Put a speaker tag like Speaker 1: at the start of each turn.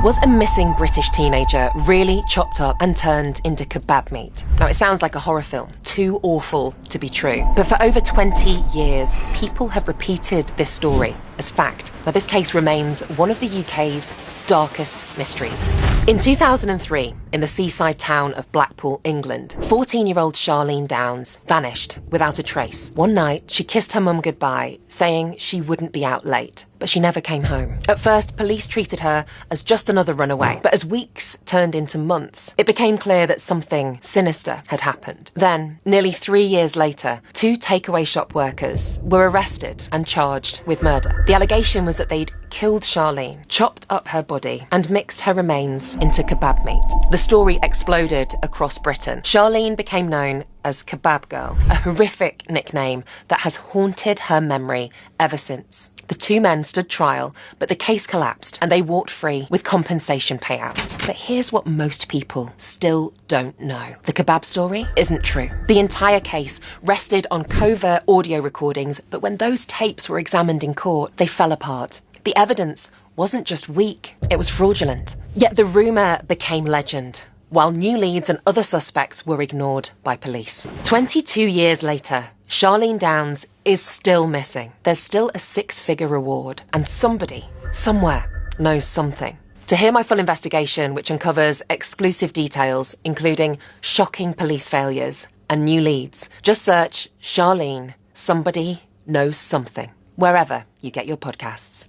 Speaker 1: Was a missing British teenager really chopped up and turned into kebab meat? Now, it sounds like a horror film, too awful to be true. But for over 20 years, people have repeated this story as fact. Now, this case remains one of the UK's darkest mysteries. In 2003, in the seaside town of Blackpool, England, 14-year-old Charlene Downs vanished without a trace. One night, she kissed her mum goodbye, saying she wouldn't be out late. But she never came home. At first, police treated her as just another runaway. But as weeks turned into months, it became clear that something sinister had happened. Then, nearly 3 years later, 2 takeaway shop workers were arrested and charged with murder. The allegation was that they'd killed Charlene, chopped up her body, and mixed her remains into kebab meat. The story exploded across Britain. Charlene became known as Kebab Girl, a horrific nickname that has haunted her memory ever since. The 2 men stood trial, but the case collapsed and they walked free with compensation payouts. But here's what most people still don't know. The kebab story isn't true. The entire case rested on covert audio recordings, but when those tapes were examined in court, they fell apart. The evidence wasn't just weak, it was fraudulent. Yet the rumour became legend, while new leads and other suspects were ignored by police. 22 years later, Charlene Downs is still missing. There's still a 6-figure reward, and somebody, somewhere, knows something. To hear my full investigation, which uncovers exclusive details, including shocking police failures and new leads, just search Charlene, Somebody Knows Something, wherever you get your podcasts.